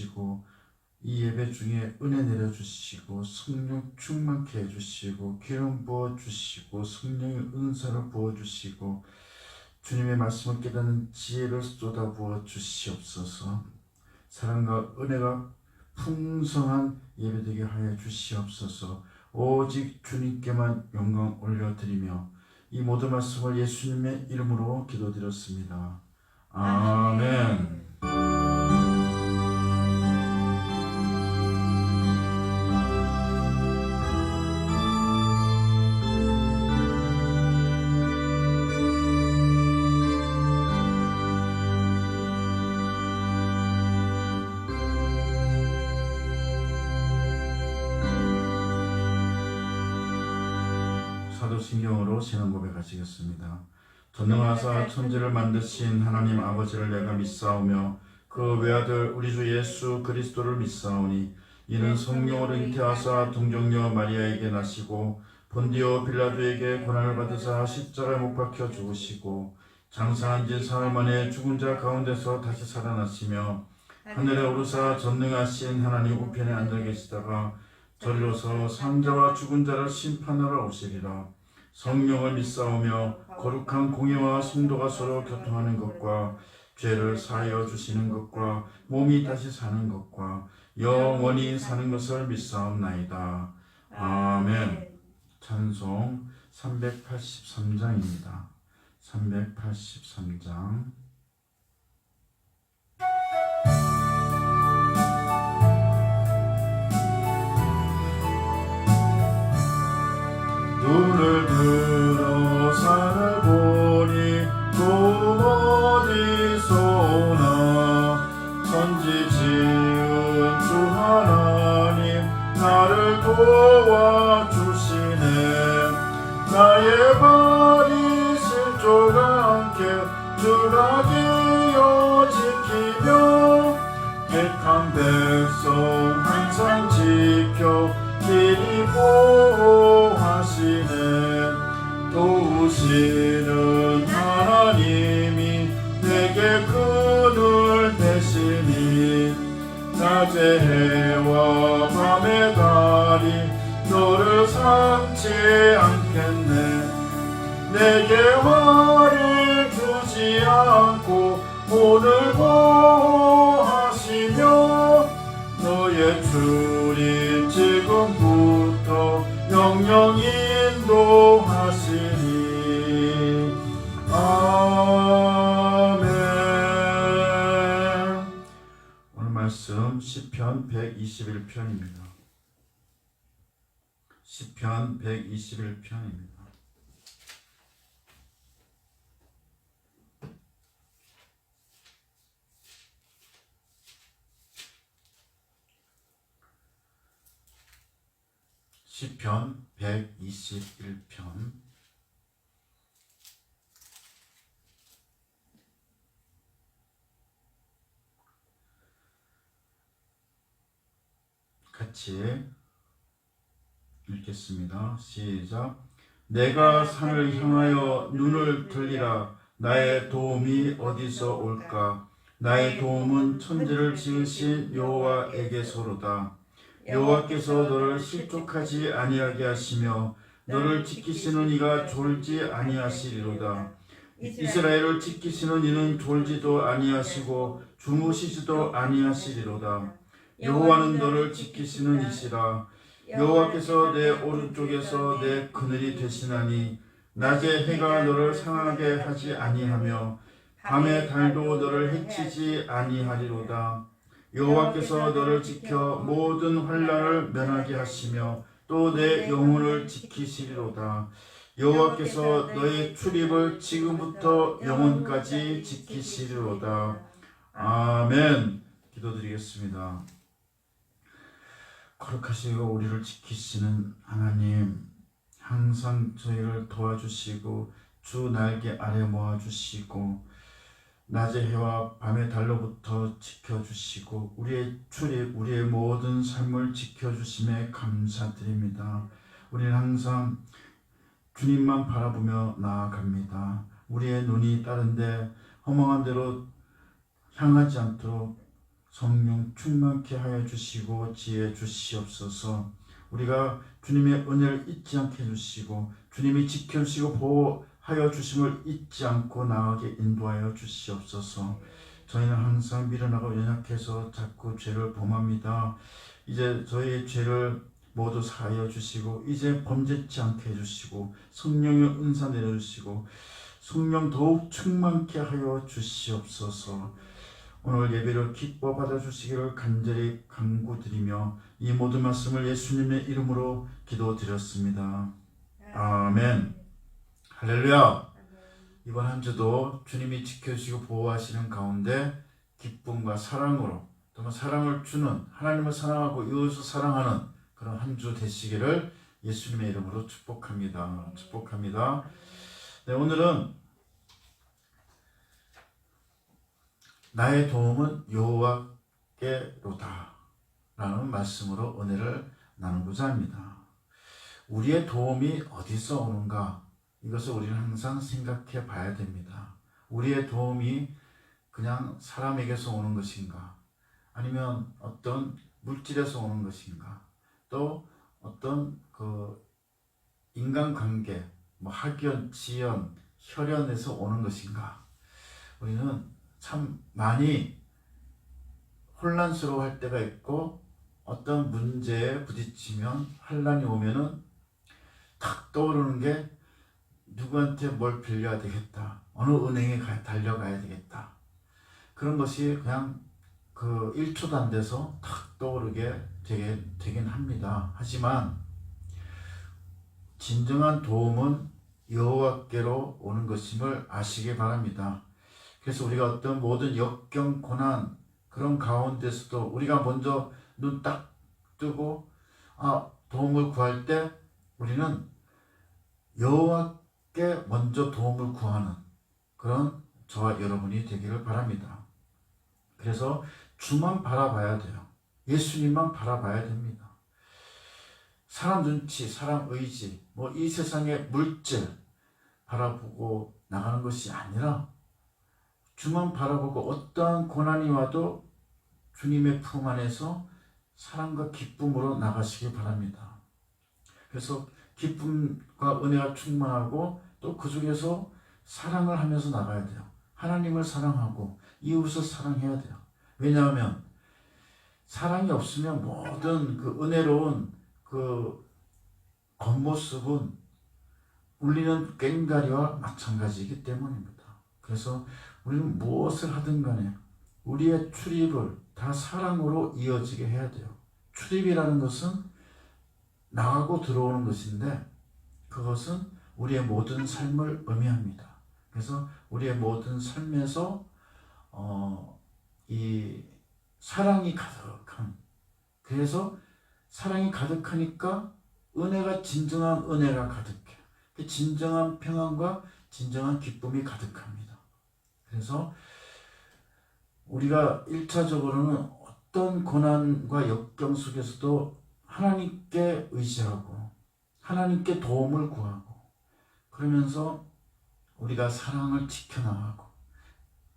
주시고 이 예배 중에 은혜 내려주시고 성령 충만케 해주시고 기름 부어주시고 성령의 은사를 부어주시고 주님의 말씀을 깨닫는 지혜를 쏟아 부어 주시옵소서. 사랑과 은혜가 풍성한 예배되게 하여 주시옵소서. 오직 주님께만 영광 올려드리며 이 모든 말씀을 예수님의 이름으로 기도드렸습니다. 아멘. 사도신경으로 신앙 고백하시겠습니다. 전능하사 천지를 만드신 하나님 아버지를 내가 믿사오며 그 외아들 우리 주 예수 그리스도를 믿사오니 이는 성령으로 잉태하사 동정녀 마리아에게 나시고 본디오 빌라도에게 고난을 받으사 십자가에 못 박혀 죽으시고 장사한 지 사흘 만에 죽은 자 가운데서 다시 살아나시며 하늘에 오르사 전능하신 하나님 우편에 앉아 계시다가 저리로서 산자와 죽은 자를 심판하러 오시리라. 성령을 믿사오며 거룩한 공예와 성도가 서로 교통하는 것과 죄를 사하여 주시는 것과 몸이 다시 사는 것과 영원히 사는 것을 믿사옵나이다. 아멘. 찬송 383장입니다. 383장. 눈을 들어 산을 보니 또 어디서나 천지 지은 주 하나님 나를 도와주시네. 나의 발이 실족하지 않게 주가 되어 지키며 택한 백성 항상 지켜 길이 보호하시네. 도우시는 하나님이 내게 그늘 되시니 낮의 해와 밤의 달이 너를 삼지 않겠네. 내게 화를 주지 않고 오늘 보호하시며 너의 줄이 지금부터 영영 인도하시니. 아멘. 오늘 말씀 시편 121편입니다. 시편 121편입니다. 시편 121편. 같이 읽겠습니다. 시작. 내가 산을 향하여 눈을 들리라. 나의 도움이 어디서 올까? 나의 도움은 천지를 지으신 여호와에게서로다. 여호와께서 너를 실족하지 아니하게 하시며 너를 지키시는 이가 졸지 아니하시리로다. 이스라엘을 지키시는 이는 졸지도 아니하시고 주무시지도 아니하시리로다. 여호와는 너를 지키시는 이시라. 여호와께서 내 오른쪽에서 내 그늘이 되시나니 낮에 해가 너를 상하게 하지 아니하며 밤에 달도 너를 해치지 아니하리로다. 여호와께서 너를 지켜 모든 환난을 면하게 하시며 또 내 영혼을 지키시리로다. 여호와께서 너의 출입을 지금부터 영원까지 지키시리로다. 아멘. 기도드리겠습니다. 거룩하시고 우리를 지키시는 하나님, 항상 저희를 도와주시고 주 날개 아래 모아주시고 낮의 해와 밤의 달로부터 지켜주시고 우리의 출입, 우리의 모든 삶을 지켜주심에 감사드립니다. 우리는 항상 주님만 바라보며 나아갑니다. 우리의 눈이 다른 데 허망한 데로 향하지 않도록 성령 충만케 하여 주시고 지혜 주시옵소서. 우리가 주님의 은혜를 잊지 않게 해주시고 주님이 지켜주시고 보호하여 주심을 잊지 않고 나아가게 인도하여 주시옵소서. 저희는 항상 미련하고 연약해서 자꾸 죄를 범합니다. 이제 저희의 죄를 모두 사하여 주시고 이제 범죄치 않게 해주시고 성령의 은사 내려주시고 성령 더욱 충만케 하여 주시옵소서. 오늘 예배를 기뻐 받아주시기를 간절히 간구드리며 이 모든 말씀을 예수님의 이름으로 기도드렸습니다. 아멘. 할렐루야. 이번 한 주도 주님이 지켜주시고 보호하시는 가운데 기쁨과 사랑으로 또 사랑을 주는 하나님을 사랑하고 이웃을 사랑하는 그런 한 주 되시기를 예수님의 이름으로 축복합니다. 축복합니다. 네, 오늘은 나의 도움은 여호와께로다 라는 말씀으로 은혜를 나누고자 합니다. 우리의 도움이 어디서 오는가? 이것을 우리는 항상 생각해 봐야 됩니다. 우리의 도움이 그냥 사람에게서 오는 것인가? 아니면 어떤 물질에서 오는 것인가? 또 어떤 인간관계, 학연, 지연, 혈연에서 오는 것인가? 우리는 참 많이 혼란스러워할 때가 있고 어떤 문제에 부딪히면 환란이 오면은 탁 떠오르는 게 누구한테 뭘 빌려야 되겠다, 어느 은행에 달려가야 되겠다, 그런 것이 그냥 1초도 안 돼서 탁 떠오르게 되긴 합니다. 하지만 진정한 도움은 여호와께로 오는 것임을 아시기 바랍니다. 그래서 우리가 어떤 모든 역경, 고난 그런 가운데서도 우리가 먼저 눈 딱 뜨고 도움을 구할 때 우리는 여호와께 먼저 도움을 구하는 그런 저와 여러분이 되기를 바랍니다. 그래서 주만 바라봐야 돼요. 예수님만 바라봐야 됩니다. 사람 눈치, 사람 의지, 이 세상의 물질 바라보고 나가는 것이 아니라 주만 바라보고 어떠한 고난이 와도 주님의 품 안에서 사랑과 기쁨으로 나가시기 바랍니다. 그래서 기쁨과 은혜가 충만하고 또 그 중에서 사랑을 하면서 나가야 돼요. 하나님을 사랑하고 이웃을 사랑해야 돼요. 왜냐하면 사랑이 없으면 모든 은혜로운 겉모습은 울리는 꽹과리와 마찬가지이기 때문입니다. 그래서 우리는 무엇을 하든 간에 우리의 출입을 다 사랑으로 이어지게 해야 돼요. 출입이라는 것은 나가고 들어오는 것인데 그것은 우리의 모든 삶을 의미합니다. 그래서 우리의 모든 삶에서 이 사랑이 가득한, 그래서 사랑이 가득하니까 은혜가 진정한 은혜가 가득해. 진정한 평안과 진정한 기쁨이 가득합니다. 그래서 우리가 1차적으로는 어떤 고난과 역경 속에서도 하나님께 의지하고 하나님께 도움을 구하고 그러면서 우리가 사랑을 지켜나가고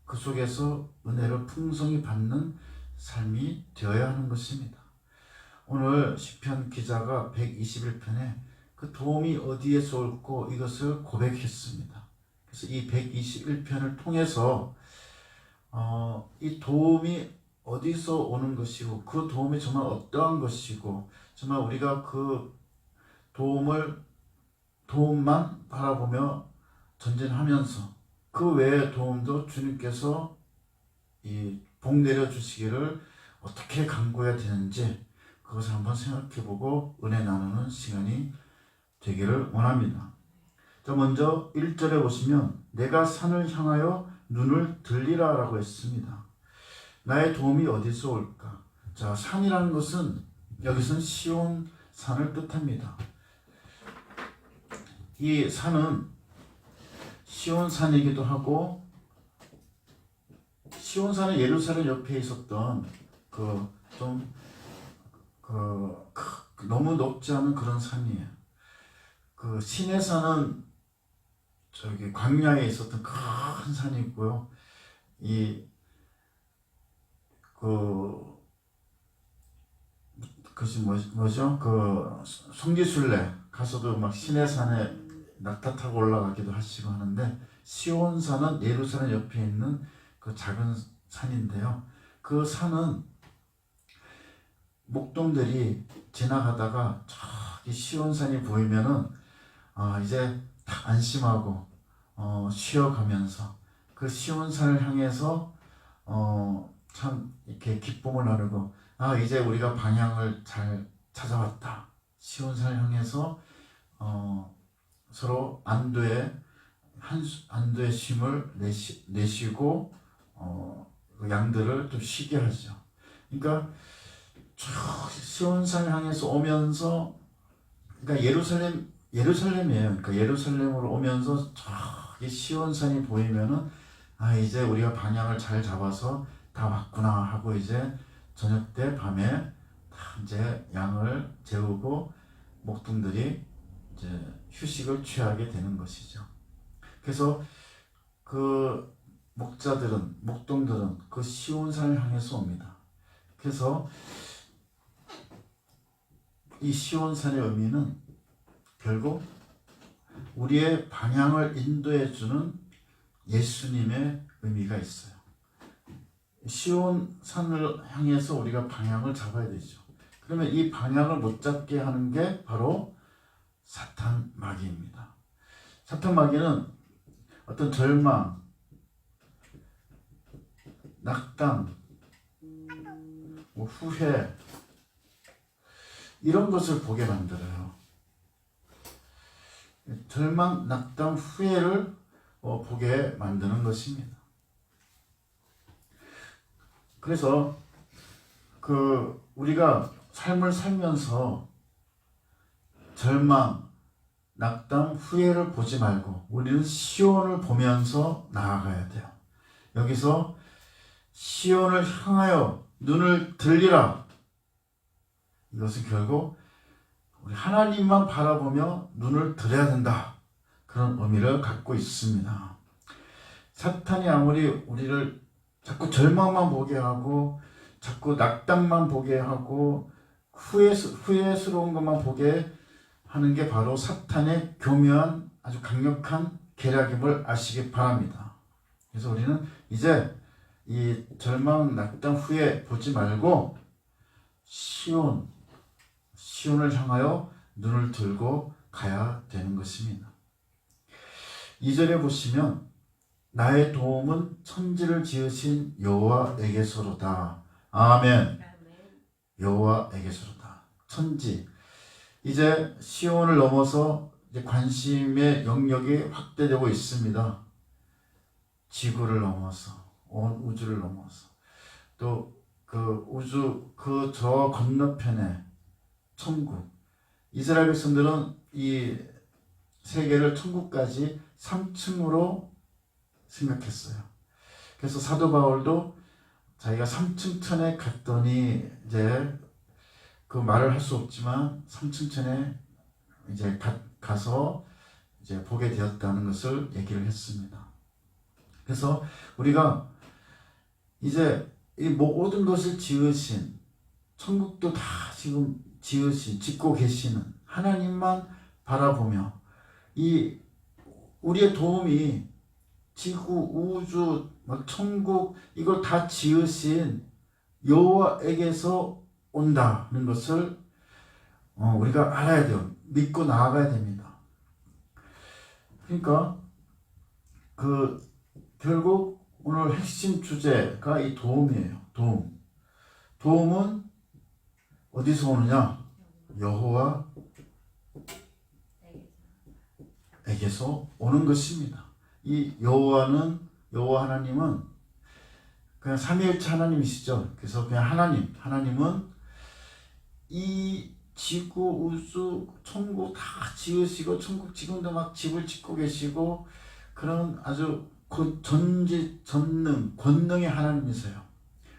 그 속에서 은혜를 풍성히 받는 삶이 되어야 하는 것입니다. 오늘 시편 기자가 121편에 그 도움이 어디에서 올고 이것을 고백했습니다. 그래서 이 121편을 통해서 이 도움이 어디서 오는 것이고 그 도움이 정말 어떠한 것이고 정말 우리가 그 도움만 바라보며 전진하면서 그 외의 도움도 주님께서 복 내려주시기를 어떻게 간구해야 되는지 그것을 한번 생각해보고 은혜 나누는 시간이 되기를 원합니다. 자, 먼저 1절에 보시면 내가 산을 향하여 눈을 들리라 라고 했습니다. 나의 도움이 어디서 올까? 자, 산이라는 것은 여기서는 시온 산을 뜻합니다. 이 산은 시온 산이기도 하고 시온 산은 예루살렘 옆에 있었던 너무 높지 않은 그런 산이에요. 시내 산은 광야에 있었던 큰 산이 있고요. 그것이 뭐죠? 성지순례 가서도 막 시내산에 낙타 타고 올라가기도 하시고 하는데, 시온산은 예루살렘 옆에 있는 그 작은 산인데요. 그 산은 목동들이 지나가다가 저기 시온산이 보이면은 이제 다 안심하고 쉬어가면서 그 시온산을 향해서 참 이렇게 기쁨을 나누고, 이제 우리가 방향을 잘 찾아왔다. 시온산을 향해서 서로 안도의 쉼을 내쉬고 그 양들을 좀 쉬게 하죠. 그러니까 쭉 시온산을 향해서 오면서, 그러니까 예루살렘이에요. 그러니까 예루살렘으로 오면서 저기 시온산이 보이면은 이제 우리가 방향을 잘 잡아서 다 왔구나 하고, 이제 저녁 때 밤에 다 이제 양을 재우고 목동들이 이제 휴식을 취하게 되는 것이죠. 그래서 그 목동들은 그 시온산을 향해서 옵니다. 그래서 이 시온산의 의미는 결국 우리의 방향을 인도해주는 예수님의 의미가 있어요. 시온산을 향해서 우리가 방향을 잡아야 되죠. 그러면 이 방향을 못 잡게 하는 게 바로 사탄 마귀입니다. 사탄 마귀는 어떤 절망, 낙담, 후회, 이런 것을 보게 만들어요. 절망, 낙담, 후회를 보게 만드는 것입니다. 그래서 우리가 삶을 살면서 절망, 낙담, 후회를 보지 말고 우리는 시온을 보면서 나아가야 돼요. 여기서 시온을 향하여 눈을 들리라. 이것은 결국 우리 하나님만 바라보며 눈을 들여야 된다. 그런 의미를 갖고 있습니다. 사탄이 아무리 우리를 자꾸 절망만 보게 하고, 자꾸 낙담만 보게 하고, 후회스러운 것만 보게 하는 게 바로 사탄의 교묘한 아주 강력한 계략임을 아시기 바랍니다. 그래서 우리는 이제 이 절망, 낙담, 후회 보지 말고 시온을 향하여 눈을 들고 가야 되는 것입니다. 2절에 보시면 나의 도움은 천지를 지으신 여호와에게서로다. 아멘. 여호와에게서로다. 천지. 이제 시온을 넘어서 이제 관심의 영역이 확대되고 있습니다. 지구를 넘어서, 온 우주를 넘어서, 또 그 우주 저 건너편에 천국. 이스라엘 백성들은 이 세계를 천국까지 3층으로 생각했어요. 그래서 사도 바울도 자기가 3층 천에 갔더니, 이제 그 말을 할 수 없지만 3층 천에 이제 가서 이제 보게 되었다는 것을 얘기를 했습니다. 그래서 우리가 이제 이 모든 것을 지으신, 천국도 다 지금 짓고 계시는 하나님만 바라보며, 이 우리의 도움이 지구, 우주, 천국, 이걸 다 지으신 여호와에게서 온다는 것을 우리가 알아야 돼요. 믿고 나아가야 됩니다. 그러니까 결국 오늘 핵심 주제가 이 도움이에요. 도움은 어디서 오느냐? 여호와에게서 오는 것입니다. 이 여호와 하나님은 그냥 삼위일체 하나님이시죠. 그래서 그냥 하나님은 이 지구, 우주, 천국 다 지으시고, 천국 지금도 막 집을 짓고 계시고, 그런 아주 전지전능 권능의 하나님이세요.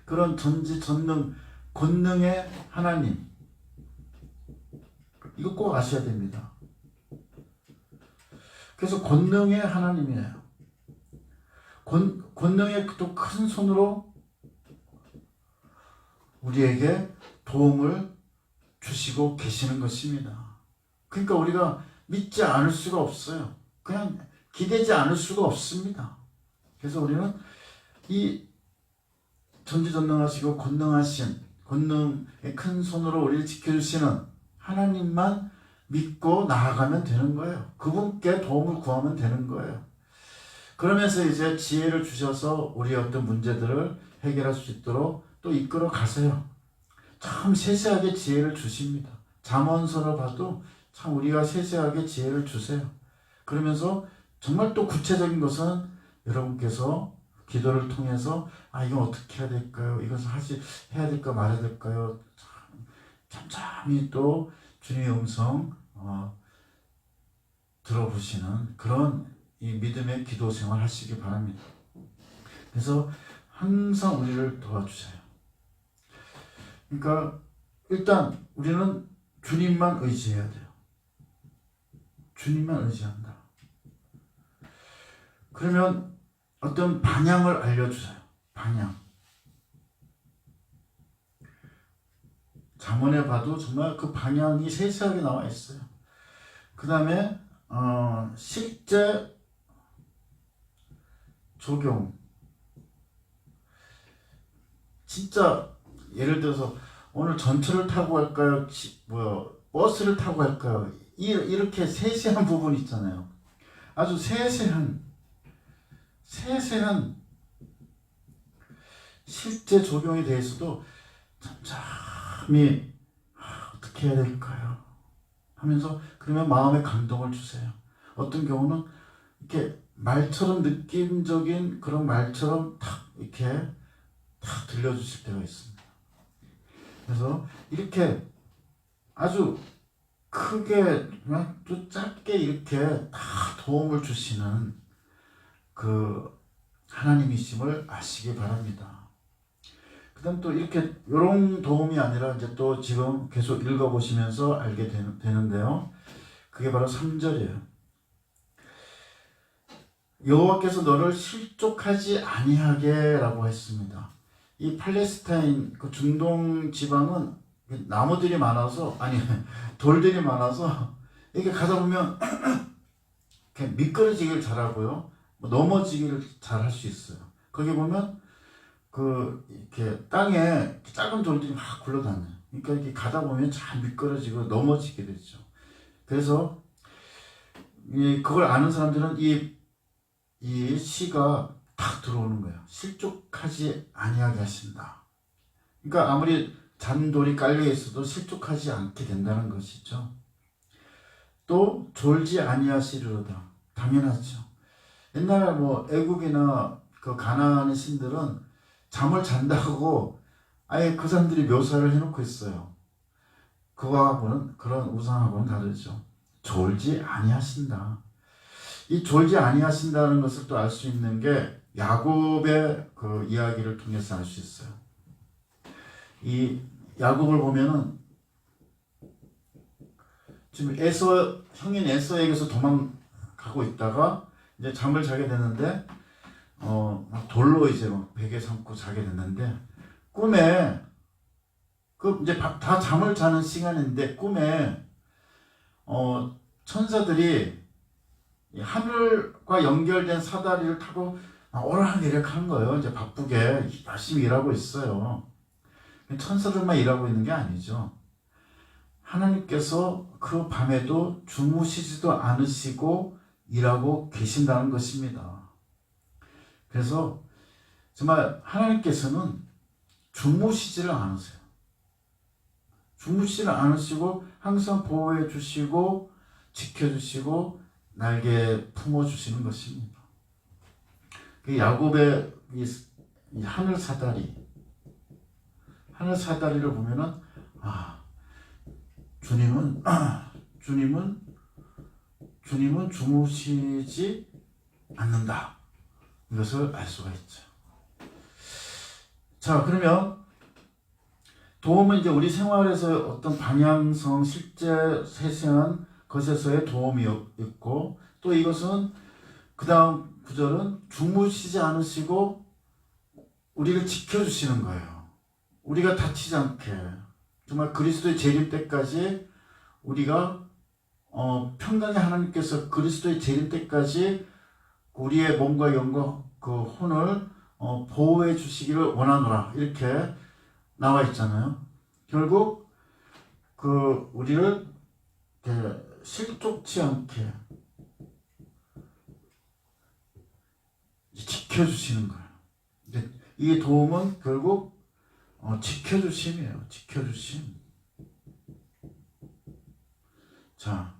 그런 전지전능 권능의 하나님, 이거 꼭 아셔야 됩니다. 그래서 권능의 하나님이에요. 권능의 또 큰 손으로 우리에게 도움을 주시고 계시는 것입니다. 그러니까 우리가 믿지 않을 수가 없어요. 그냥 기대지 않을 수가 없습니다. 그래서 우리는 이 전지전능하시고 권능의 큰 손으로 우리를 지켜주시는 하나님만 믿고 나아가면 되는 거예요. 그분께 도움을 구하면 되는 거예요. 그러면서 이제 지혜를 주셔서 우리의 어떤 문제들을 해결할 수 있도록 또 이끌어 가세요. 참 세세하게 지혜를 주십니다. 잠언서를 봐도 참 우리가 세세하게 지혜를 주세요. 그러면서 정말 또 구체적인 것은 여러분께서 기도를 통해서 이건 어떻게 해야 될까요? 이것을 해야 될까 말아야 될까요? 참참히 또 주님의 음성 들어보시는 그런 이 믿음의 기도 생활 하시기 바랍니다. 그래서 항상 우리를 도와주세요. 그러니까 일단 우리는 주님만 의지해야 돼요. 주님만 의지한다. 그러면 어떤 방향을 알려주세요. 방향. 잠언에 봐도 정말 그 방향이 세세하게 나와 있어요. 그 다음에 실제 적용. 진짜 예를 들어서 오늘 전철을 타고 갈까요? 버스를 타고 갈까요? 이렇게 세세한 부분이 있잖아요. 아주 세세한 실제 적용에 대해서도 참참히 어떻게 해야 될까요? 하면서 그러면 마음에 감동을 주세요. 어떤 경우는 이렇게 말처럼 느낌적인 그런 말처럼 이렇게 들려주실 때가 있습니다. 그래서 이렇게 아주 크게 또 짧게 이렇게 다 도움을 주시는 그 하나님이심을 아시기 바랍니다. 그 다음 또 이렇게 이런 도움이 아니라 이제 또 지금 계속 읽어보시면서 알게 되는데요. 그게 바로 3절이에요. 여호와께서 너를 실족하지 아니하게 라고 했습니다. 이 팔레스타인 그 중동 지방은 나무들이 많아서 돌들이 많아서 이렇게 가다 보면 미끄러지기를 잘하고요. 넘어지기를 잘할 수 있어요. 거기 보면 이렇게 땅에 작은 돌들이 막 굴러다녀요. 그러니까 이렇게 가다 보면 잘 미끄러지고 넘어지게 되죠. 그래서 그걸 아는 사람들은 이 시가 딱 들어오는 거예요. 실족하지 아니하게 하신다. 그러니까 아무리 잔돌이 깔려 있어도 실족하지 않게 된다는 것이죠. 또 졸지 아니하시리로다. 당연하죠. 옛날에 애국이나 그 가나안의 신들은 잠을 잔다고 아예 그 사람들이 묘사를 해놓고 있어요. 그거하고는 그런 우상하고는 다르죠. 졸지 아니하신다. 이 졸지 아니하신다는 것을 또 알 수 있는 게 야곱의 그 이야기를 통해서 알 수 있어요. 이 야곱을 보면은 지금 형인 에서에게서 도망가고 있다가 이제 잠을 자게 되는데 돌로 이제 베개 삼고 자게 됐는데 꿈에 이제 다 잠을 자는 시간인데 꿈에 천사들이 하늘과 연결된 사다리를 타고 오르락내리락 하는 거예요. 이제 바쁘게 열심히 일하고 있어요. 천사들만 일하고 있는 게 아니죠. 하나님께서 그 밤에도 주무시지도 않으시고 일하고 계신다는 것입니다. 그래서 정말 하나님께서는 주무시지를 않으세요. 주무시지를 않으시고 항상 보호해 주시고 지켜주시고 날개 품어주시는 것입니다. 야곱의 이 하늘 사다리를 보면은 주님은 주무시지 않는다. 이것을 알 수가 있죠. 자, 그러면 도움은 이제 우리 생활에서 어떤 방향성, 실제 세세한 것에서의 도움이 있고, 또 이것은 그 다음 구절은 주무시지 않으시고 우리를 지켜주시는 거예요. 우리가 다치지 않게 정말 그리스도의 재림 때까지 우리가 평강의 하나님께서 그리스도의 재림 때까지 우리의 몸과 영과 그 혼을 보호해 주시기를 원하노라 이렇게 나와 있잖아요. 결국 그 우리를 실족치 않게 지켜주시는 거예요. 이 도움은 결국 지켜주심이에요. 지켜주심. 자,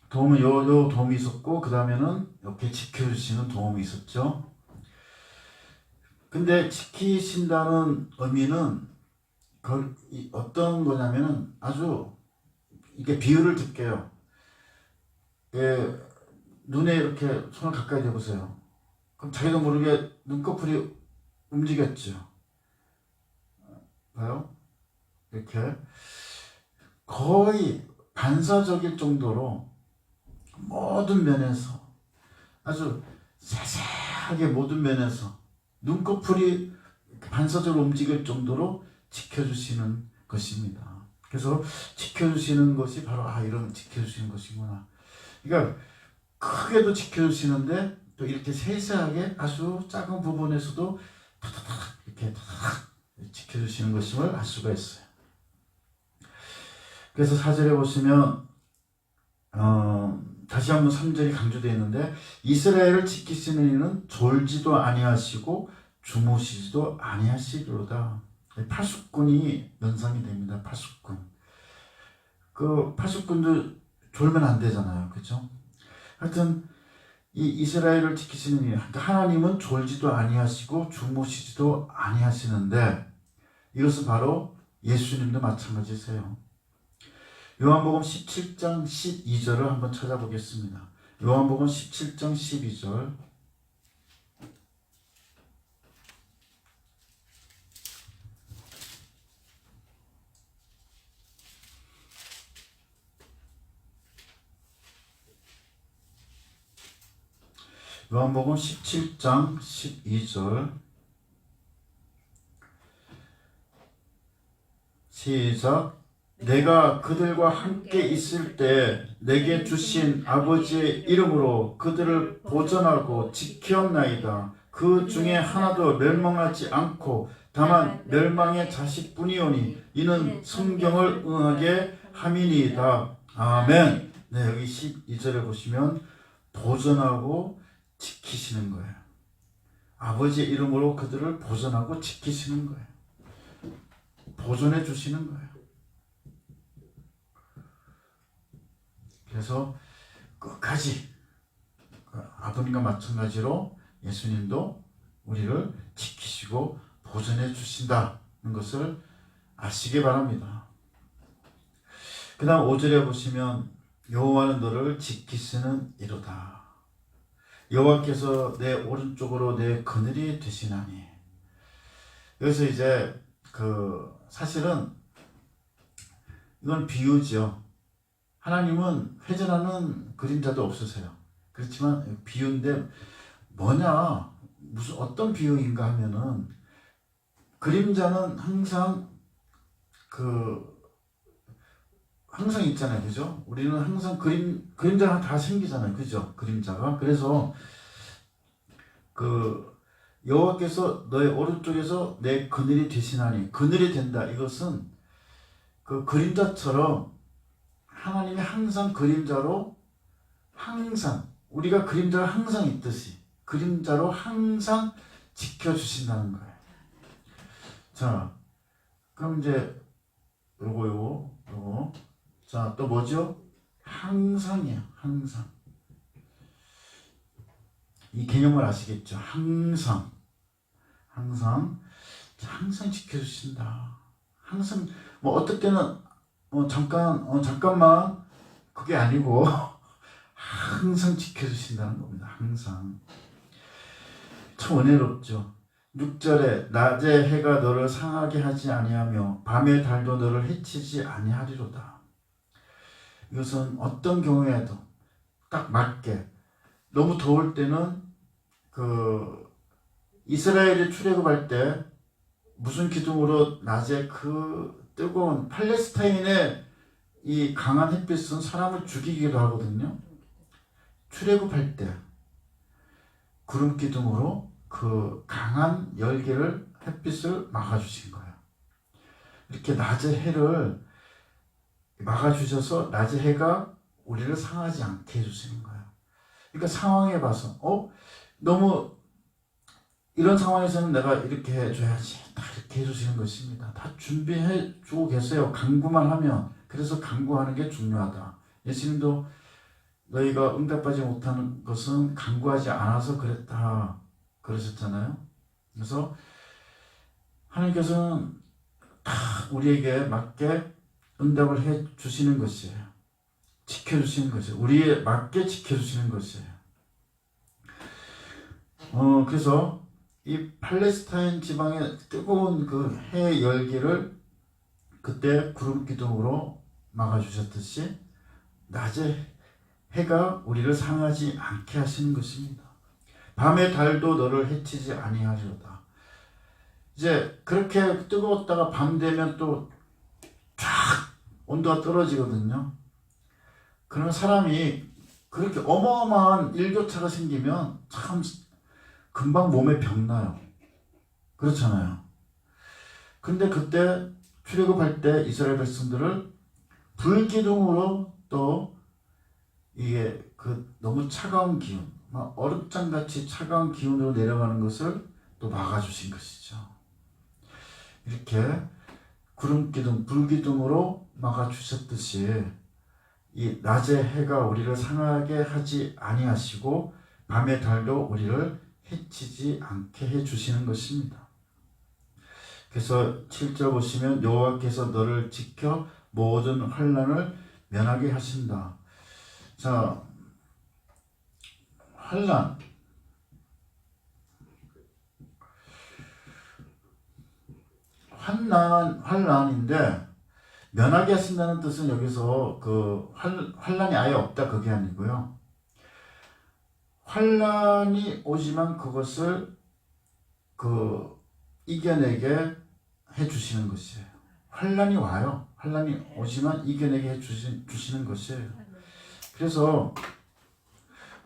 도움은 요 도움이 있었고 그 다음에는 이렇게 지켜주시는 도움이 있었죠. 근데 지키신다는 의미는 어떤 거냐면은 아주 이게 비유를 드릴게요. 눈에 이렇게 손을 가까이 대보세요. 그럼 자기도 모르게 눈꺼풀이 움직였죠. 봐요? 이렇게 거의 반사적일 정도로 모든 면에서 아주 세세하게 모든 면에서 눈꺼풀이 반사적으로 움직일 정도로 지켜주시는 것입니다. 그래서 지켜주시는 것이 바로 이런 지켜주시는 것이구나. 그러니까 크게도 지켜주시는데 또 이렇게 세세하게 아주 작은 부분에서도 타타타 이렇게 타타타 지켜주시는 것임을 알 수가 있어요. 그래서 4절에 보시면 다시 한번 3절이 강조되어 있는데 이스라엘을 지키시는 이는 졸지도 아니하시고 주무시지도 아니하시리로다. 파수꾼이 연상이 됩니다. 파수꾼. 그 파수꾼도 졸면 안 되잖아요. 그렇죠? 하여튼 이 이스라엘을 지키시는 이 하나님은 졸지도 아니하시고 주무시지도 아니하시는데 이것은 바로 예수님도 마찬가지세요. 요한복음 17장 12절을 한번 찾아보겠습니다. 요한복음 17장 12절. 요한복음 17장 12절 시작. 내가 그들과 함께 있을 때 내게 주신 아버지의 이름으로 그들을 보전하고 지켰나이다. 그 중에 하나도 멸망하지 않고 다만 멸망의 자식뿐이오니 이는 성경을 응하게 함이니이다. 아멘. 네, 여기 12절에 보시면 보전하고 지키시는 거예요. 아버지의 이름으로 그들을 보존하고 지키시는 거예요. 보존해 주시는 거예요. 그래서 끝까지 아버님과 마찬가지로 예수님도 우리를 지키시고 보존해 주신다는 것을 아시기 바랍니다. 그 다음 5절에 보시면 여호와는 너를 지키시는 이로다. 여호와께서 내 오른쪽으로 내 그늘이 되시나니. 여기서 이제 사실은 이건 비유죠. 하나님은 회전하는 그림자도 없으세요. 그렇지만 비유인데 뭐냐, 무슨 어떤 비유인가 하면은 그림자는 항상 항상 있잖아요. 그죠? 우리는 항상 그림자가 다 생기잖아요. 그죠? 그림자가. 그래서 여호와께서 너의 오른쪽에서 내 그늘이 되시나니, 그늘이 된다. 이것은 그림자처럼 하나님이 항상 그림자로 항상 우리가 그림자로 항상 있듯이 그림자로 항상 지켜주신다는 거예요. 자, 그럼 이제 요거 자, 또 뭐죠? 항상이에요. 항상. 이 개념을 아시겠죠? 항상 지켜주신다. 항상 어떨 때는 잠깐만 그게 아니고 항상 지켜주신다는 겁니다. 항상. 참 은혜롭죠. 6절에 낮에 해가 너를 상하게 하지 아니하며 밤의 달도 너를 해치지 아니하리로다. 이것은 어떤 경우에도 딱 맞게, 너무 더울 때는 이스라엘이 출애굽할 때 무슨 기둥으로 낮에 그 뜨거운 팔레스타인의 이 강한 햇빛은 사람을 죽이기도 하거든요. 출애굽할 때 구름 기둥으로 그 강한 열기를 햇빛을 막아주신 거예요. 이렇게 낮의 해를 막아주셔서 낮의 해가 우리를 상하지 않게 해주시는 거예요. 그러니까 상황에 봐서 너무 이런 상황에서는 내가 이렇게 해줘야지 다 이렇게 해주시는 것입니다. 다 준비해 주고 계세요. 간구만 하면. 그래서 간구하는 게 중요하다. 예수님도 너희가 응답하지 못하는 것은 간구하지 않아서 그랬다 그러셨잖아요. 그래서 하나님께서는 다 우리에게 맞게 응답을 해 주시는 것이에요. 지켜주시는 것이에요. 우리에 맞게 지켜주시는 것이에요. 그래서 이 팔레스타인 지방의 뜨거운 그 해 열기를 그때 구름 기둥으로 막아주셨듯이 낮에 해가 우리를 상하지 않게 하시는 것입니다. 밤의 달도 너를 해치지 아니하리로다. 이제 그렇게 뜨거웠다가 밤 되면 또 쫙 온도가 떨어지거든요. 그런 사람이 그렇게 어마어마한 일교차가 생기면 참 금방 몸에 병나요. 그렇잖아요. 근데 그때 출애굽할 때 이스라엘 백성들을 불기둥으로 또 이게 그 너무 차가운 기운, 얼음장같이 차가운 기운으로 내려가는 것을 또 막아주신 것이죠. 이렇게 구름기둥, 불기둥으로 막아주셨듯이 이 낮의 해가 우리를 상하게 하지 아니하시고 밤의 달도 우리를 해치지 않게 해주시는 것입니다. 그래서 7절 보시면 여호와께서 너를 지켜 모든 환난을 면하게 하신다. 자, 환난인데 면하게 하신다는 뜻은 여기서 그 환난이 아예 없다 그게 아니고요. 환난이 오지만 그것을 이겨내게 해주시는 것이에요. 환난이 와요. 환난이 오지만 이겨내게 해주시는 것이에요. 그래서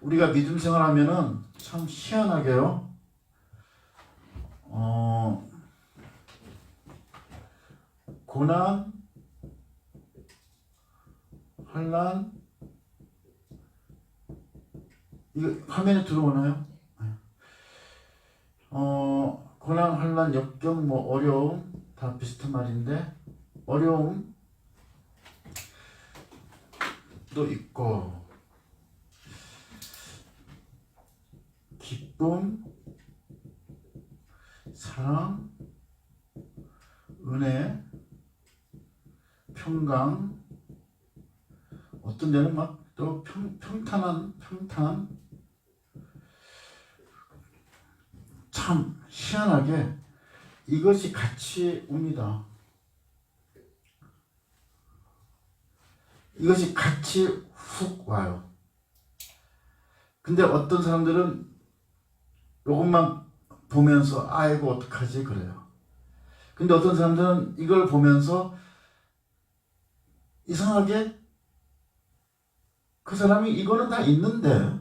우리가 믿음 생활하면은 참 희한하게요. 고난, 환난, 이거 화면에 들어오나요? 고난, 환난, 역경, 어려움 다 비슷한 말인데 어려움도 있고 기쁨, 사랑, 은혜, 평강, 어떤 데는 막 또 평탄 참 희한하게 이것이 같이 옵니다. 이것이 같이 훅 와요. 근데 어떤 사람들은 이것만 보면서 아이고 어떡하지 그래요. 근데 어떤 사람들은 이걸 보면서 이상하게 그 사람이 이거는 다 있는데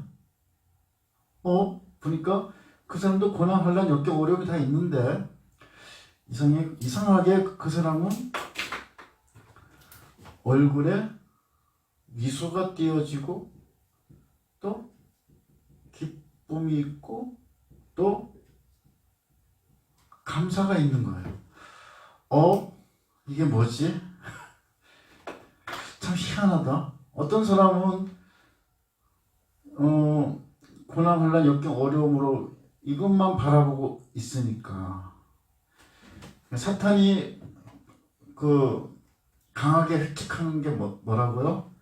보니까 그 사람도 고난, 환난, 역경, 어려움이 다 있는데 이상하게 그 사람은 얼굴에 미소가 띄어지고 또 기쁨이 있고 또 감사가 있는 거예요. 이게 뭐지? 참 희한하다. 어떤 사람은 고난, 환난, 역경, 어려움으로 이것만 바라보고 있으니까 사탄이 강하게 획책하는 게 뭐라고요?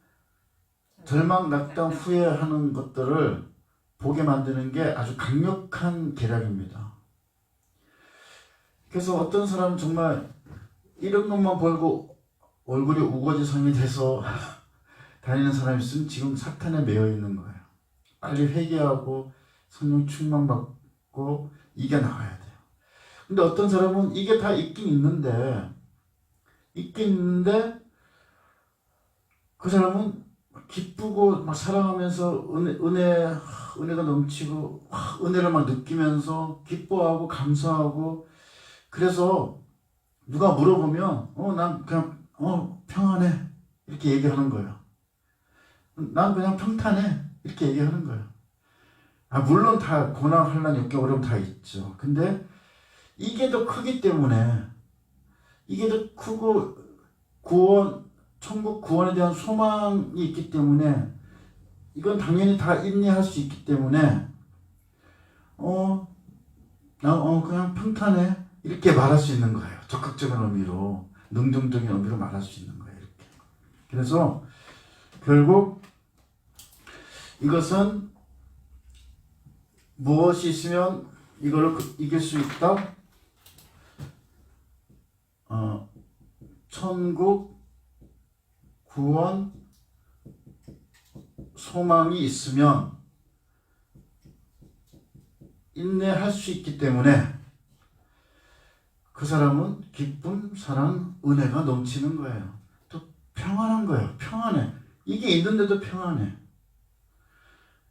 절망, 낙담, 후회하는 것들을 보게 만드는 게 아주 강력한 계략입니다. 그래서 어떤 사람은 정말 이런 것만 보고 얼굴이 우거지성이 돼서 다니는 사람이 있으면 지금 사탄에 매여 있는 거예요. 빨리 회개하고 성령 충만받고 이겨나가야 돼요. 근데 어떤 사람은 이게 다 있긴 있는데 그 사람은 기쁘고 막 사랑하면서 은혜가 넘치고 은혜를 막 느끼면서 기뻐하고 감사하고, 그래서 누가 물어보면 난 그냥 평안해 이렇게 얘기하는 거예요. 난 그냥 평탄해 이렇게 얘기하는 거예요. 물론 다 고난, 환난, 역경, 어려움 다 있죠. 근데 이게 더 크기 때문에, 이게 더 크고 천국 구원에 대한 소망이 있기 때문에, 이건 당연히 다 인내할 수 있기 때문에 나 그냥 평탄해 이렇게 말할 수 있는 거예요. 적극적인 의미로, 능동적인 의미로 말할 수 있는 거예요. 이렇게. 그래서 결국 이것은 무엇이 있으면 이걸 이길 수 있다? 천국 구원 소망이 있으면 인내할 수 있기 때문에 그 사람은 기쁨, 사랑, 은혜가 넘치는 거예요. 또 평안한 거예요. 평안해. 이게 있는데도 평안해.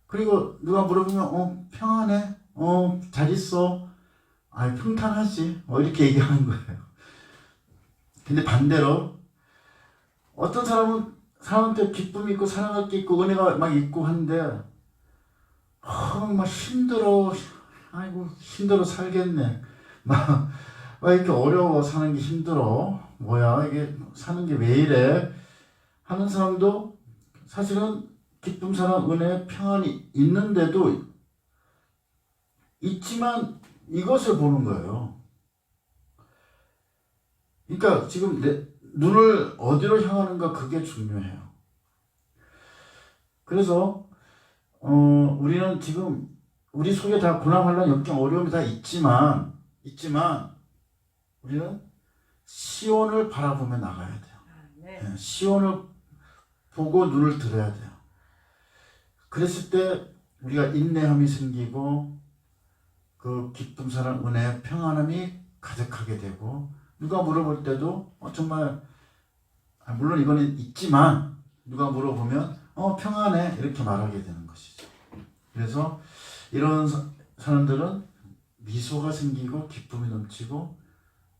그리고 누가 물어보면 평안해? 잘 있어? 평탄하지? 이렇게 얘기하는 거예요. 근데 반대로 어떤 사람은 사람한테 기쁨이 있고 사랑할 게 있고 은혜가 막 있고 한데 막 힘들어. 아이고 힘들어 살겠네. 막 이렇게 어려워 사는 게 힘들어. 뭐야 이게 사는 게 왜 이래? 하는 사람도 사실은 기쁨, 사랑, 은혜, 평안이 있는데도 있지만 이것을 보는 거예요. 그러니까 지금 내 눈을 어디로 향하는가, 그게 중요해요. 그래서 우리는 지금 우리 속에 다 고난, 환난, 역경, 어려움이 다 있지만 우리는 시온을 바라보며 나가야 돼요. 네. 시온을 보고 눈을 들어야 돼요. 그랬을 때 우리가 인내함이 생기고 그 기쁨, 사랑, 은혜, 평안함이 가득하게 되고, 누가 물어볼 때도 정말 물론 이거는 있지만 누가 물어보면 평안해 이렇게 말하게 되는 것이죠. 그래서 이런 사람들은 미소가 생기고 기쁨이 넘치고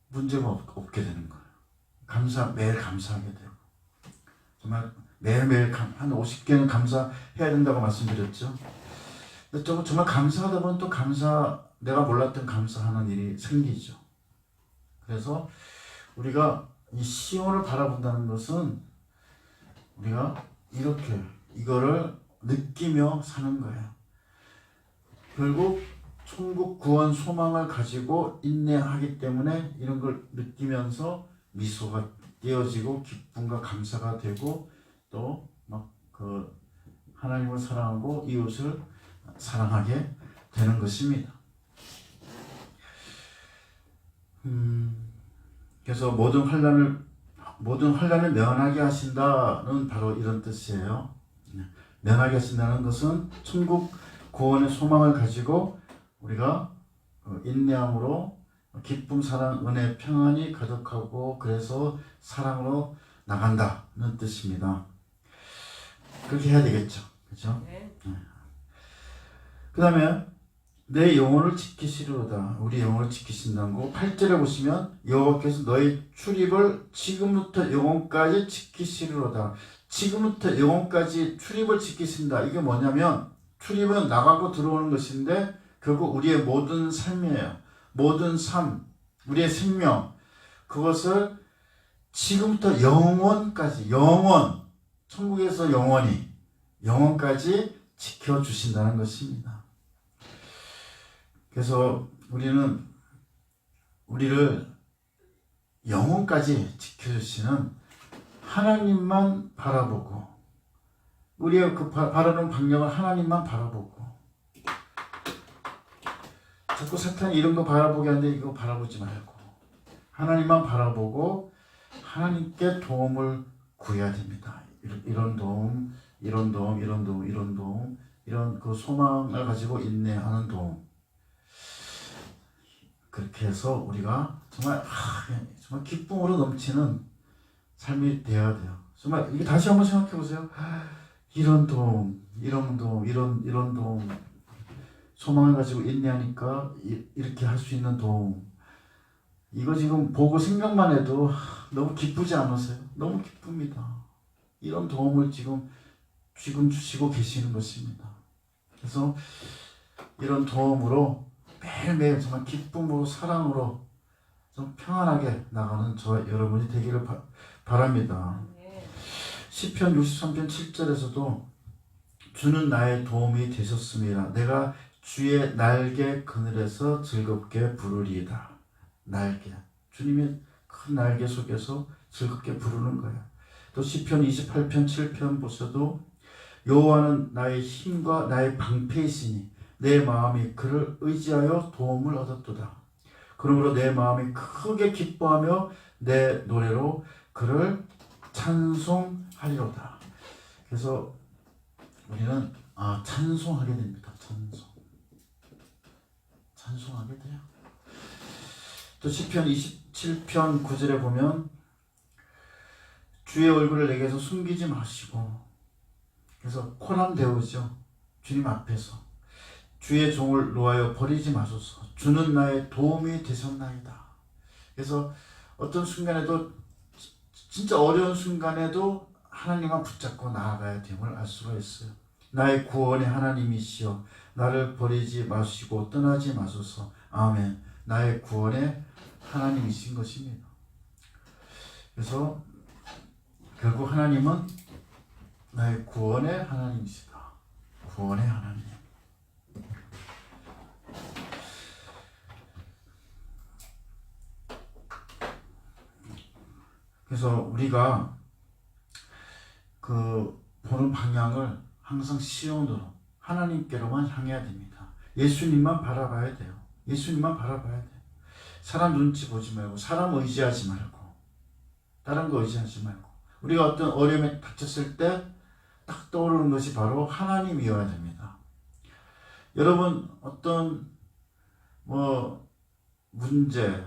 문제가 없게 되는 거예요. 매일 감사하게 되고, 정말 매일매일 한 50개는 감사해야 된다고 말씀드렸죠. 근데 정말 감사하다 보면 또 내가 몰랐던 감사하는 일이 생기죠. 그래서 우리가 이 시온을 바라본다는 것은 우리가 이렇게 이거를 느끼며 사는 거예요. 결국 천국 구원 소망을 가지고 인내하기 때문에 이런 걸 느끼면서 미소가 띄어지고 기쁨과 감사가 되고, 또 막 하나님을 사랑하고 이웃을 사랑하게 되는 것입니다. 그래서 모든 환난을 면하게 하신다는 바로 이런 뜻이에요. 면하게 하신다는 것은 천국 구원의 소망을 가지고 우리가 인내함으로 기쁨, 사랑, 은혜, 평안이 가득하고, 그래서 사랑으로 나간다는 뜻입니다. 그렇게 해야 되겠죠. 그렇죠? 네. 그 다음에 내 영혼을 지키시리로다. 우리 영혼을 지키신다는 거 8절에 보시면 여호와께서 너의 출입을 지금부터 영혼까지 지키시리로다. 지금부터 영혼까지 출입을 지키신다. 이게 뭐냐면, 출입은 나가고 들어오는 것인데 결국 우리의 모든 삶이에요. 모든 삶, 우리의 생명, 그것을 지금부터 영원까지, 천국에서 영원까지 지켜주신다는 것입니다. 그래서 우리를 영혼까지 지켜주시는 하나님만 바라보고, 우리의 그 바라는 방향을 하나님만 바라보고, 자꾸 사탄이 이런 거 바라보게 하는데 이거 바라보지 말고 하나님만 바라보고 하나님께 도움을 구해야 됩니다. 이런 도움, 이런 그 소망을 가지고 인내하는 도움. 그렇게 해서 우리가 정말 정말 기쁨으로 넘치는 삶이 되어야 돼요. 정말 이게 다시 한번 생각해 보세요. 이런 도움, 이런 도움, 소망을 가지고 인내하니까 이렇게 할 수 있는 도움. 이거 지금 보고 생각만 해도 너무 기쁘지 않으세요? 너무 기쁩니다. 이런 도움을 지금 주시고 계시는 것입니다. 그래서 이런 도움으로 매일매일 정말 기쁨으로 사랑으로 좀 평안하게 나가는 저와 여러분이 되기를 바랍니다. 시편 63편 7절에서도 주는 나의 도움이 되셨습니다. 내가 주의 날개 그늘에서 즐겁게 부르리이다. 날개. 주님의 큰 날개 속에서 즐겁게 부르는 거예요. 또 시편 28편 7편 보셔도 여호와는 나의 힘과 나의 방패이시니 내 마음이 그를 의지하여 도움을 얻었도다. 그러므로 내 마음이 크게 기뻐하며 내 노래로 그를 찬송하리로다. 그래서 우리는 찬송하게 됩니다. 찬송하게 돼요. 또 시편 27편 9절에 보면 주의 얼굴을 내게서 숨기지 마시고, 그래서 코난데오죠. 주님 앞에서 주의 종을 놓아여 버리지 마소서. 주는 나의 도움이 되셨나이다. 그래서 어떤 순간에도, 진짜 어려운 순간에도 하나님과 붙잡고 나아가야 됨을 알 수가 있어요. 나의 구원의 하나님이시여 나를 버리지 마시고 떠나지 마소서. 아멘. 나의 구원의 하나님이신 것입니다. 그래서 결국 하나님은 나의 구원의 하나님이시다. 구원의 하나님. 그래서 우리가 그 보는 방향을 항상 시온으로 하나님께로만 향해야 됩니다. 예수님만 바라봐야 돼요. 예수님만 바라봐야 돼요. 사람 눈치 보지 말고, 사람 의지하지 말고, 다른 거 의지하지 말고, 우리가 어떤 어려움에 닥쳤을 때 딱 떠오르는 것이 바로 하나님이어야 됩니다. 여러분 어떤 문제,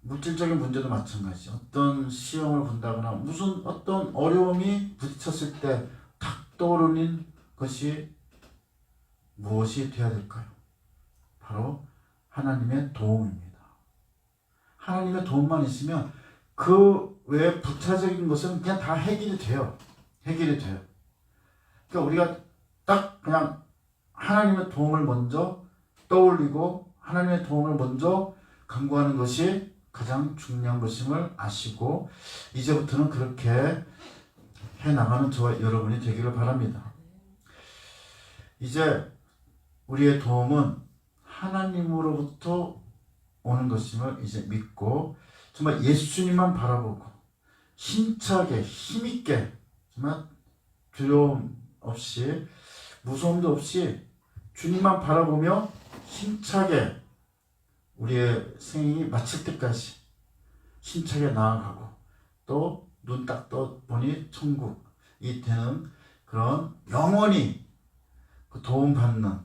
물질적인 문제도 마찬가지. 어떤 시험을 본다거나 무슨 어떤 어려움이 부딪혔을 때 딱 떠오르는 것이 무엇이 되어야 될까요? 바로 하나님의 도움입니다. 하나님의 도움만 있으면 그 외에 부차적인 것은 그냥 다 해결이 돼요. 그러니까 우리가 딱 그냥 하나님의 도움을 먼저 떠올리고 하나님의 도움을 먼저 간구하는 것이 가장 중요한 것임을 아시고 이제부터는 그렇게 해나가는 저와 여러분이 되기를 바랍니다. 이제 우리의 도움은 하나님으로부터 오는 것임을 이제 믿고 정말 예수님만 바라보고 힘차게 힘있게 정말 두려움 없이 무서움도 없이 주님만 바라보며 힘차게 우리의 생이 마칠 때까지 힘차게 나아가고 또 눈 딱 떠보니 천국이 되는 그런 영원히 그 도움받는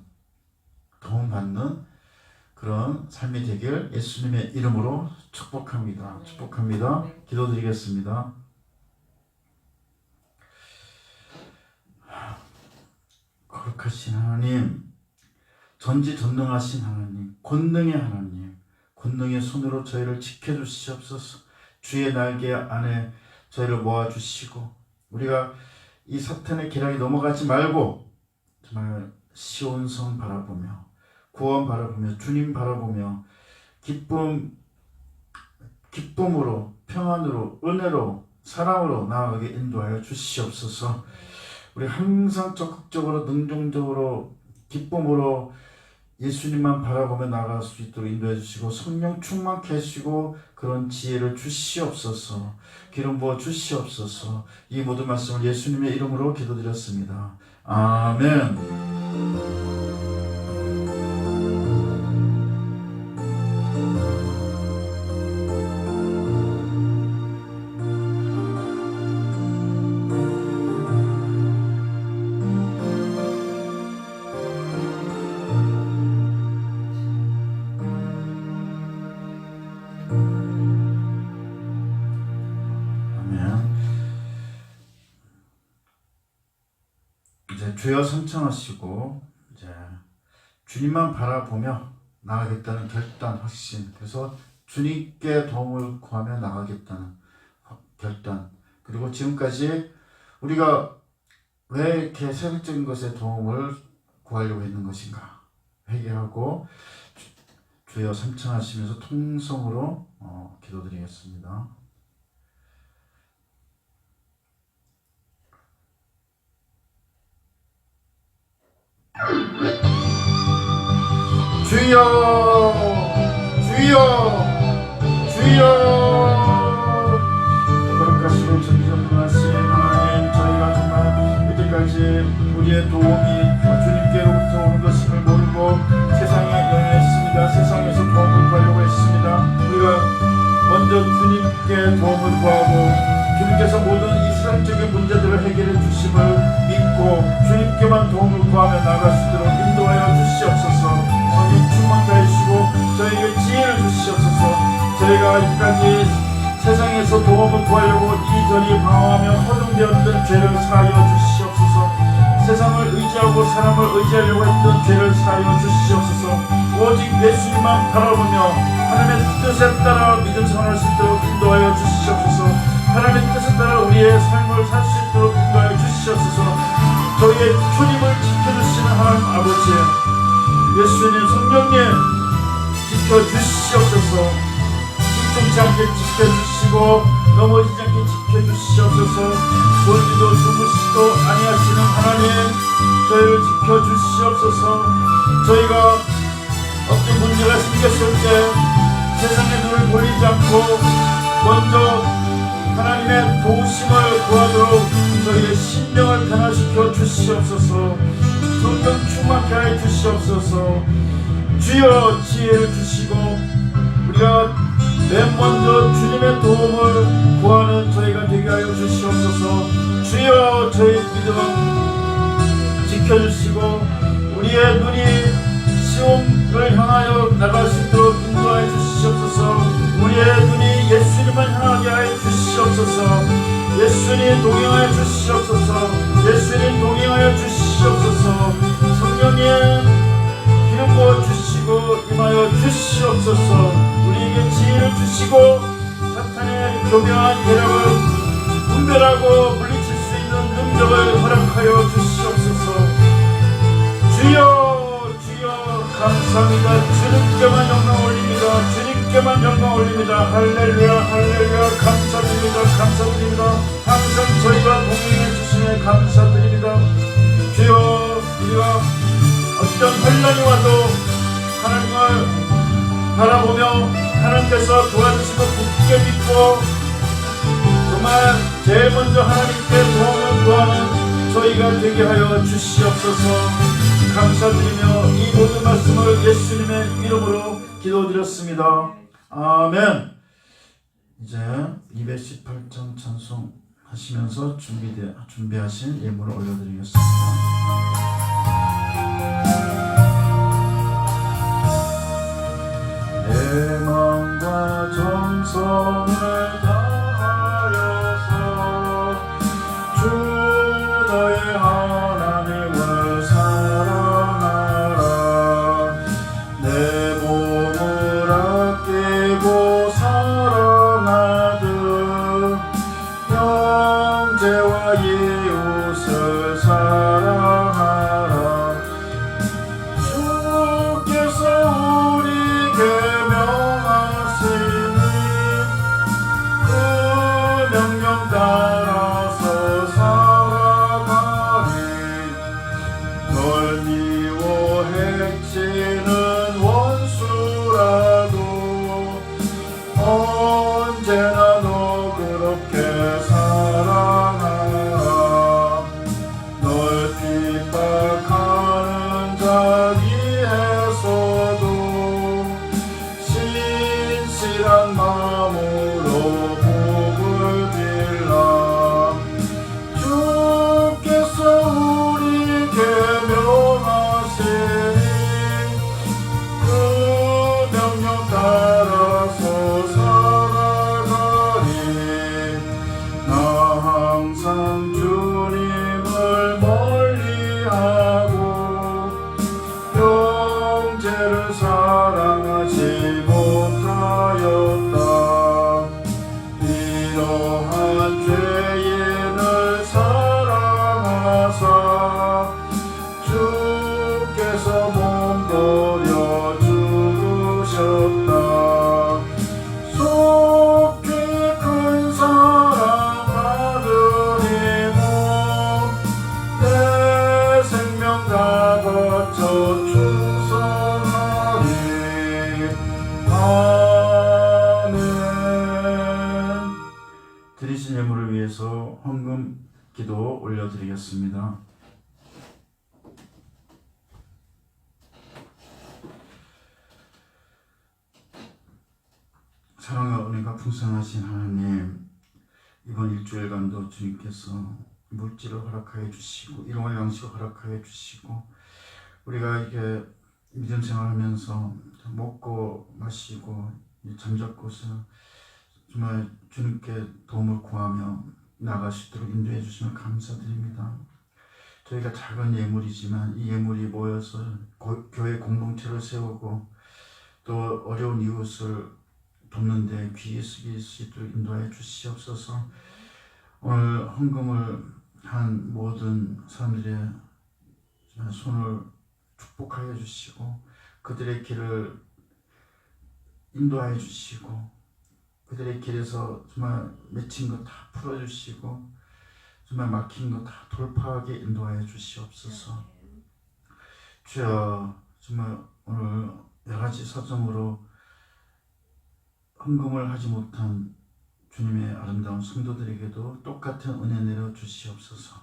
그런 삶이 되길 예수님의 이름으로 축복합니다. 기도드리겠습니다. 거룩하신 하나님, 전지전능하신 하나님, 권능의 하나님, 권능의 손으로 저희를 지켜주시옵소서. 주의 날개 안에 저희를 모아주시고 우리가 이 사탄의 계략에 넘어가지 말고 정말 시온성 바라보며 구원 바라보며 주님 바라보며 기쁨으로 평안으로 은혜로 사랑으로 나아가게 인도하여 주시옵소서. 우리 항상 적극적으로 능동적으로 기쁨으로 예수님만 바라보며 나아갈 수 있도록 인도해 주시고 성령 충만케 하시고 그런 지혜를 주시옵소서. 기름 부어 주시옵소서. 이 모든 말씀을 예수님의 이름으로 기도드렸습니다. 아멘. 주여 삼창하시고 이제 주님만 바라보며 나가겠다는 결단, 확신. 그래서 주님께 도움을 구하며 나가겠다는 결단. 그리고 지금까지 우리가 왜 이렇게 세상적인 것에 도움을 구하려고 했는 것인가 회개하고 주여 삼창하시면서 통성으로 기도드리겠습니다. 주여 주여 주여 거룩하시고 전지전능하신 하나님, 저희가 정말 이때까지 우리의 도움이 주님께로부터 오는 것임을 모르고 세상에 연연했습니다. 세상에서 도움을 구하려고 했습니다. 우리가 먼저 주님께 도움을 구하고 주님께서 모든 이 세상적인 문제들을 해결해 주심을 믿고 주님께만 도움을 구하며 나갈 수 있도록 인도하여 주시옵소서. 성령 충만케 하시고 저희에게 지혜를 주시옵소서. 저희가 이까지 세상에서 도움을 구하려고 이리저리 방황하며 허둥대었던 죄를 사하여 주시옵소서. 세상을 의지하고 사람을 의지하려고 했던 죄를 사하여 주시옵소서. 오직 예수님만 바라보며 하나님의 뜻에 따라 믿음 생활할 수 있도록 인도하여 주시옵소서. 하나님의 뜻에 따라 우리의 삶을 살 수 있도록 인도하여 주시옵소서. 저희의 주님을 지켜주시는 하나님 아버지, 예수님 성령님 지켜주시옵소서. 힘tum치 않게 지켜주시고 넘어지지 않게 지켜주시옵소서. 졸지도 주무시도 아니하시는 하나님, 저희를 지켜주시옵소서. 저희가 어떤 문제가 생겼을 때 세상의 눈을 돌리지 않고 먼저 하나님의 도우심을 구하도록 저희의 심령을 변화시켜 주시옵소서. 성령 충만케 하여 주시옵소서. 주여 지혜를 주시고 우리가 맨 먼저 주님의 도움을 구하는 저희가 되게 하여 주시옵소서. 주여 저희 믿음을 지켜주시고 우리의 눈이 시험을 향하여 나갈 수 있도록 인도하여 주시옵소서. 우리의 눈이 예수님만 향하게 하여 주시옵소서. 예수님 동행하여 주시옵소서. 예수님 동행하여 주시옵소서. 성령님 기름 부어 주시고 임하여 주시옵소서. 우리에게 지혜를 주시고 사탄의 교묘한 계략을 분별하고 물리칠 수 있는 능력을 허락하여 주시옵소서. 주여 감사합니다. 주님께만 영광 올립니다. 주님께만 영광 올립니다. 할렐루야 할렐루야. 감사드립니다. 감사드립니다. 항상 저희와 동행해 주시네 감사드립니다. 주여 우리가 어떤 환난이 와도 하나님을 바라보며 하나님께서 도와주시고 굳게 믿고 정말 제일 먼저 하나님께 도움을 구하는 저희가 되게 하여 주시옵소서. 감사드리며 이 모든 말씀을 예수님의 이름으로 기도드렸습니다. 아멘. 이제 218장 찬송 하시면서 준비하신 예물을 올려드리겠습니다. 내 마음과 정성을 다하여서 주 너의 하나님을 사랑하라. 내 몸을 아끼고 사랑하듯 형제와 이웃을 사랑하라. 주께서 우리에게 명하시니 그 명령 따라서 살아가리. 널 미워 해치는 원수라도 언제나 너 그렇게 사랑하라. 널 핍박하는 자 위에서도 신실한 마음으로 복을 빌라. 주께서 우리에게 명하시니 그 명령 따라서 살아가리. 나 항상 주님을 멀리하며 기도 올려드리겠습니다. 사랑과 은혜가 풍성하신 하나님, 이번 일주일간도 주님께서 물질을 허락하여 주시고 일용할 양식을 허락하여 주시고 우리가 이게 믿음 생활하면서 먹고 마시고 잠자고서 정말 주님께 도움을 구하며 나아갈 수 있도록 인도해 주시면 감사드립니다. 저희가 작은 예물이지만 이 예물이 모여서 교회 공동체를 세우고 또 어려운 이웃을 돕는데 귀에 쓰길 수 있도록 인도하여 주시옵소서. 오늘 헌금을 한 모든 사람들의 손을 축복하여 주시고 그들의 길을 인도하여 주시고 그들의 길에서 정말 맺힌 것 다 풀어주시고 정말 막힌 것 다 돌파하게 인도하여 주시옵소서. 주여, 정말 오늘 여러 가지 사정으로 헌금을 하지 못한 주님의 아름다운 성도들에게도 똑같은 은혜 내려 주시옵소서.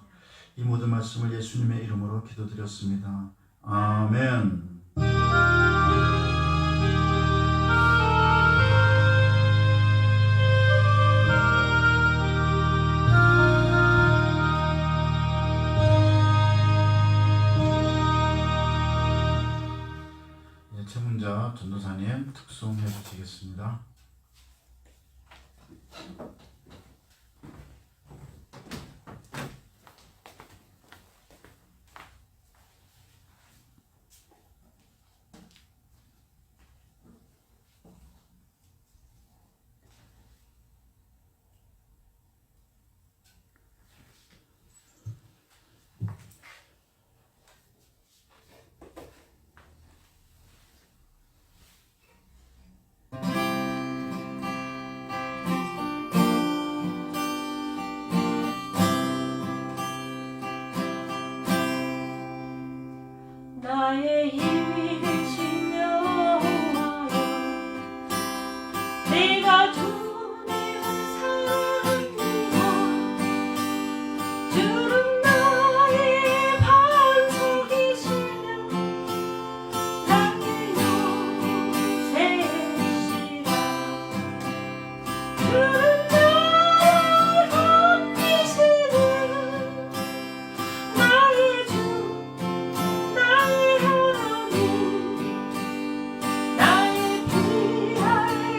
이 모든 말씀을 예수님의 이름으로 기도드렸습니다. 아멘. 이제 최문자 전도사님 특송해 주시겠습니다. 나의 힘이 되시며 하여 내가 주님을 사랑합니다. 주는 나의 반석이시며 나의 요새시라. 주는 나를 건지시는 나의 주 나의 하나님, 나의 피할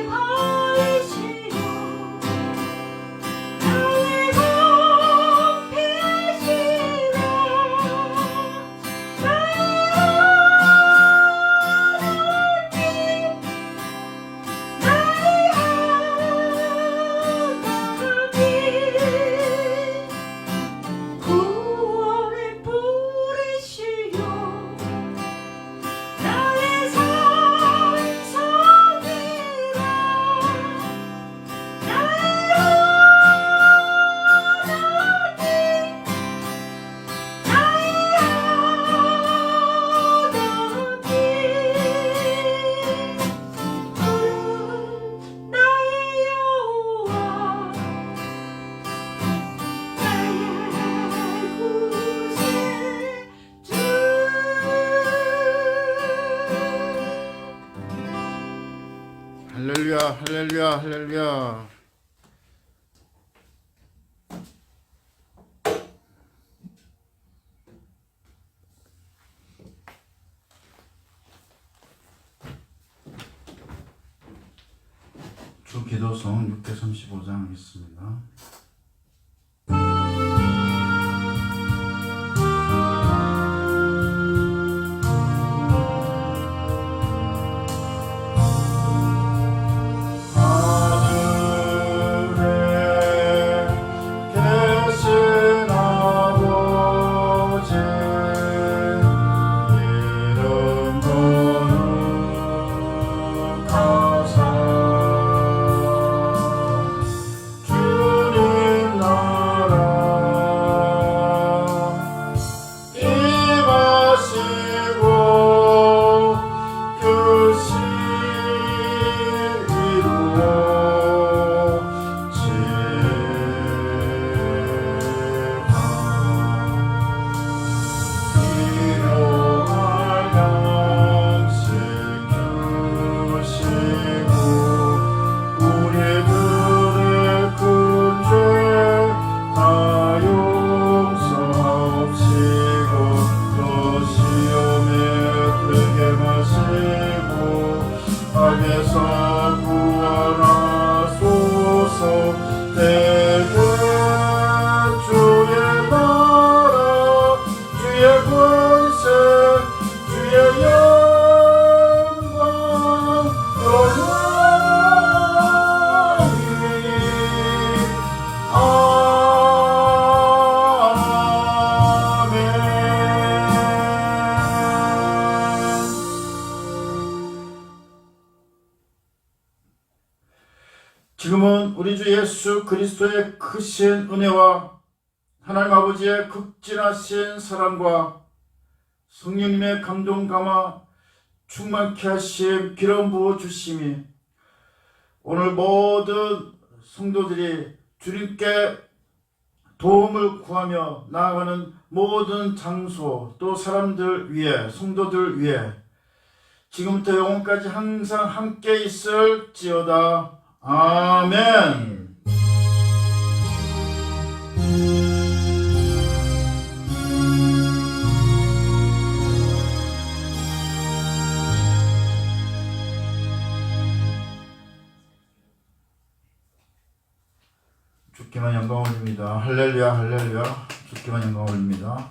거이시요 나의 공피시라. 나의 하나님, 나의 하나님, 구원의 뿌리시요 나의 산성이라. 나의 하나님, 나의 하나님, 나의 여호와 나의 구세주. 할렐루야, 할렐루야, 할렐루야. 주 기도송 635장 있습니다. 주는 지금은 우리 주 예수 그리스도의 크신 은혜와 하나님 아버지의 극진하신 사랑과 성령님의 감동 감화 충만케 하심 기름 부어 주심이 오늘 모든 성도들이 주님께 도움을 구하며 나아가는 모든 장소 또 사람들 위해 성도들 위해 지금부터 영원까지 항상 함께 있을지어다. 아멘. 주께만 영광 올립니다. 할렐루야 할렐루야. 주께만 영광 올립니다.